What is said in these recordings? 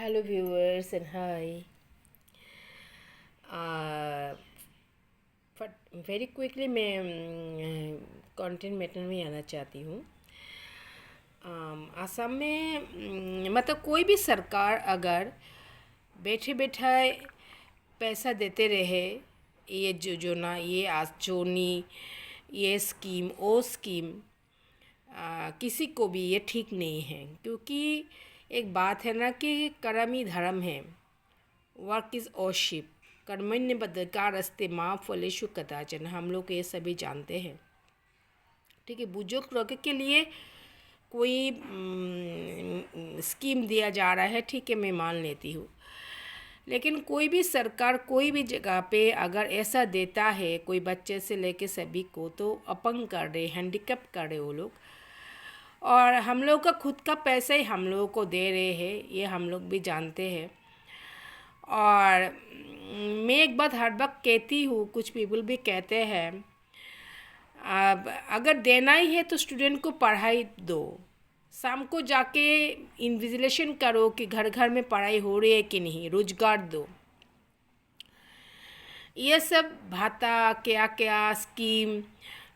Hello viewers and hi. uh, very quickly मैं content matter में आना चाहती हूँ। असम में मतलब कोई भी सरकार अगर बैठे बैठाए पैसा देते रहे, ये योजना, ये आचोनी, ये स्कीम, वो स्कीम, किसी को भी ये ठीक नहीं है। क्योंकि एक बात है ना कि कर्म ही धर्म है, वर्क इज़ वर्शिप, कर्मण्य बद्धकारस्ते माँ फलेषु कदाचन। हम लोग ये सभी जानते हैं, ठीक है। बुजुर्ग वर्ग के लिए कोई स्कीम दिया जा रहा है, ठीक है, मैं मान लेती हूँ। लेकिन कोई भी सरकार कोई भी जगह पे अगर ऐसा देता है, कोई बच्चे से लेके सभी को, तो अपंग कर रहे, हैंडीकैप कर रहे वो लोग। और हम लोग का खुद का पैसा ही हम लोगों को दे रहे हैं, ये हम लोग भी जानते हैं। और मैं एक बात हर वक्त कहती हूँ, कुछ पीपल भी कहते हैं, अब अगर देना ही है तो स्टूडेंट को पढ़ाई दो। शाम को जाके इन्विजिलेशन करो कि घर घर में पढ़ाई हो रही है कि नहीं, रोजगार दो। ये सब भाता क्या क्या स्कीम,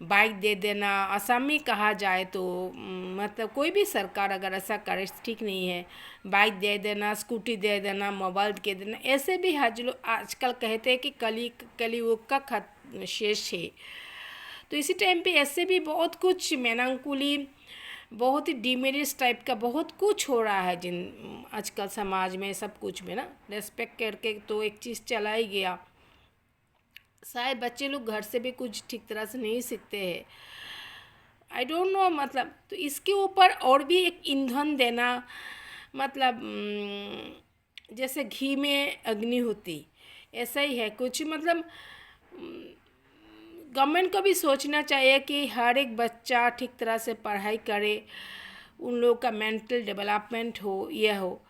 बाइक दे देना, असम में कहा जाए तो मतलब कोई भी सरकार अगर ऐसा करे ठीक नहीं है। बाइक दे देना, स्कूटी दे देना, मोबाइल दे देना, ऐसे भी आजकल कहते हैं कि कलियुग का शेष है। तो इसी टाइम पे ऐसे भी बहुत कुछ मेनांकुली, बहुत ही डिमेरिट्स टाइप का बहुत कुछ हो रहा है जिन आजकल समाज में, सब कुछ में ना रेस्पेक्ट करके तो एक चीज़ चला ही गया। शायद बच्चे लोग घर से भी कुछ ठीक तरह से नहीं सीखते हैं, आई डोंट नो। मतलब तो इसके ऊपर और भी एक ईंधन देना, मतलब जैसे घी में अग्नि होती, ऐसा ही है कुछ। मतलब गवर्नमेंट को भी सोचना चाहिए कि हर एक बच्चा ठीक तरह से पढ़ाई करे, उन लोगों का मेंटल डेवलपमेंट हो, यह हो।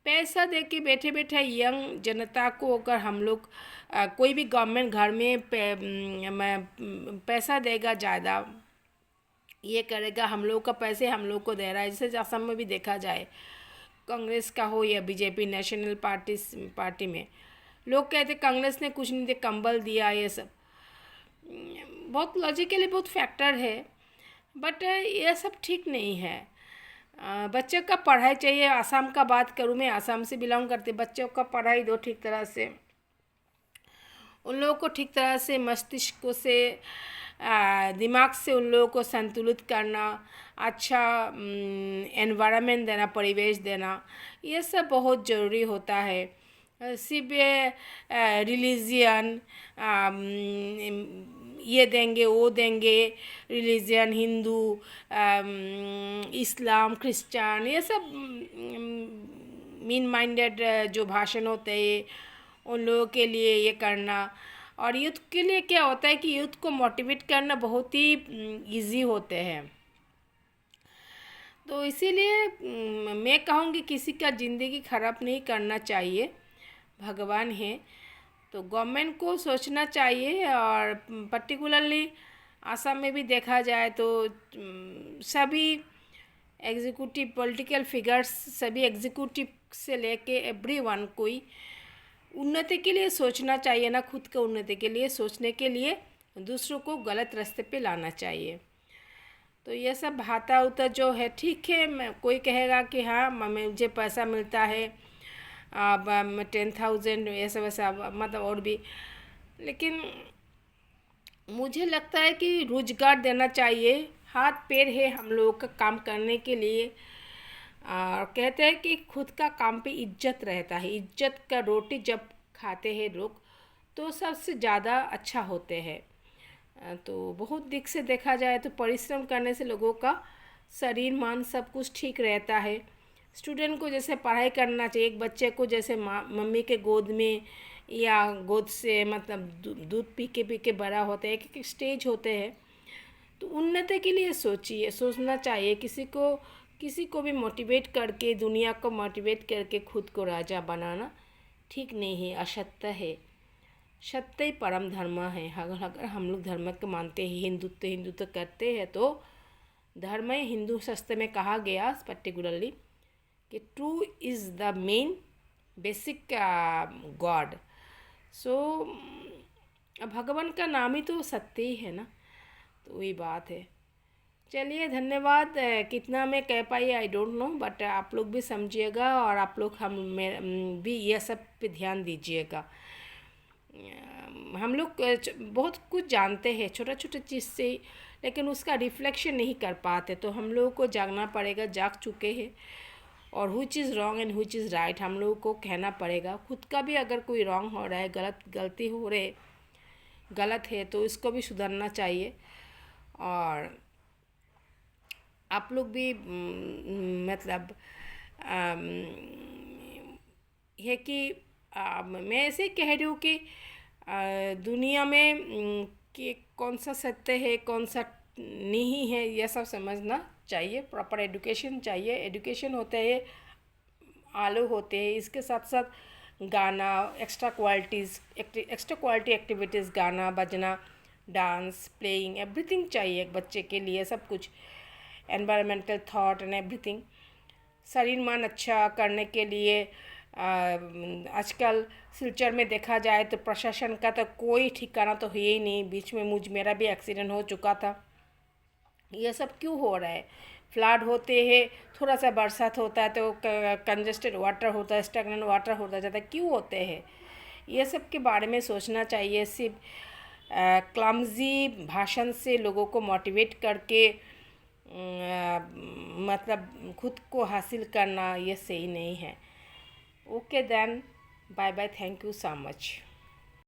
पैसा दे के बैठे बैठे यंग जनता को अगर हम लोग कोई भी गवर्नमेंट घर में पैसा देगा, ज़्यादा ये करेगा, हम लोग का पैसे हम लोग को दे रहा है। जैसे असम में भी देखा जाए, कांग्रेस का हो या बीजेपी नेशनल पार्टी में लोग कहते कांग्रेस ने कुछ नहीं दिया, कंबल दिया, ये सब बहुत लॉजिकली बहुत फैक्टर है। बट ये सब ठीक नहीं है। बच्चे का पढ़ाई चाहिए। आसाम का बात करूँ, मैं आसाम से बिलोंग करती, बच्चों का पढ़ाई दो ठीक तरह से, उन लोगों को ठीक तरह से मस्तिष्क से, दिमाग से उन लोगों को संतुलित करना, अच्छा एनवायरनमेंट देना, परिवेश देना, ये सब बहुत ज़रूरी होता है। सिर्फ रिलीजियन ये देंगे वो देंगे, रिलीजियन हिंदू, इस्लाम, क्रिश्चियन, ये सब मीन माइंडेड जो भाषण होते हैं, उन लोगों के लिए ये करना। और यूथ के लिए क्या होता है कि यूथ को मोटिवेट करना बहुत ही इजी होते हैं। तो इसीलिए मैं कहूँगी किसी का ज़िंदगी ख़राब नहीं करना चाहिए, भगवान है। तो गवर्नमेंट को सोचना चाहिए। और पर्टिकुलरली आसाम में भी देखा जाए तो सभी एग्जीक्यूटिव पॉलिटिकल फिगर्स, सभी एग्जीक्यूटिव से लेके एवरीवन कोई उन्नति के लिए सोचना चाहिए ना, खुद के उन्नति के लिए सोचने के लिए दूसरों को गलत रास्ते पे लाना चाहिए। तो ये सब भाता उता जो है ठीक है, मैं कोई कहेगा कि हाँ मुझे पैसा मिलता है, अब 10,000 ऐसा वैसा, मतलब और भी। लेकिन मुझे लगता है कि रोजगार देना चाहिए, हाथ पैर है हम लोगों का काम करने के लिए। और कहते हैं कि खुद का काम पे इज्जत रहता है, इज्जत का रोटी जब खाते हैं लोग तो सबसे ज़्यादा अच्छा होते हैं। तो बहुत दिख से देखा जाए तो परिश्रम करने से लोगों का शरीर मन सब कुछ ठीक रहता है। स्टूडेंट को जैसे पढ़ाई करना चाहिए, एक बच्चे को जैसे मम्मी के गोद में या गोद से, मतलब दूध पी के बड़ा होता है, एक एक स्टेज होते हैं। तो उन्नति के लिए सोचना चाहिए। किसी को भी मोटिवेट करके, दुनिया को मोटिवेट करके खुद को राजा बनाना ठीक नहीं है, असत्य है। सत्य ही परम धर्म है। अगर हम लोग धर्म को मानते हैं, हिंदुत्व करते हैं, तो धर्म हिंदू शास्त्र में कहा गया पर्टिकुलरली कि true is the main basic god. So भगवान का नाम ही तो सत्य ही है ना, तो वही बात है। चलिए धन्यवाद। कितना मैं कह पाई आई डोंट नो, बट आप लोग भी समझिएगा और आप लोग भी ये सब पे ध्यान दीजिएगा। हम लोग बहुत कुछ जानते हैं छोटा छोटा चीज़ से, लेकिन उसका रिफ्लेक्शन नहीं कर पाते, तो हम लोगों को जागना पड़ेगा, जाग चुके हैं। और हुई चीज़ रॉन्ग एंड हुई चीज़ राइट हम लोगों को कहना पड़ेगा। खुद का भी अगर कोई रॉन्ग हो रहा है, गलती हो रहे, गलत है, तो इसको भी सुधरना चाहिए। और आप लोग भी मतलब है कि मैं ऐसे कह रही हूँ कि दुनिया में कि कौन सा सत्य है कौन सा नहीं है, यह सब समझना चाहिए। प्रॉपर एजुकेशन चाहिए। एजुकेशन होते हैं, आलू होते हैं, इसके साथ साथ गाना, एक्स्ट्रा क्वालिटी एक्टिविटीज़, गाना बजना, डांस, प्लेइंग, एवरीथिंग चाहिए एक बच्चे के लिए, सब कुछ, एनवायरमेंटल थॉट एंड एवरीथिंग। शरीर मन अच्छा करने के लिए आजकल सिलचर में देखा जाए तो प्रशासन का तो कोई ठिकाना तो है ही नहीं। बीच में मेरा भी एक्सीडेंट हो चुका था। ये सब क्यों हो रहा है? फ्लड होते हैं, थोड़ा सा बरसात होता है तो कंजेस्टेड वाटर होता है, स्टैग्नेंट वाटर होता जाता है, क्यों होते हैं? ये सब के बारे में सोचना चाहिए। सिर्फ क्लमजी भाषण से लोगों को मोटिवेट करके मतलब खुद को हासिल करना ये सही नहीं है। Okay then, bye bye, thank you so much.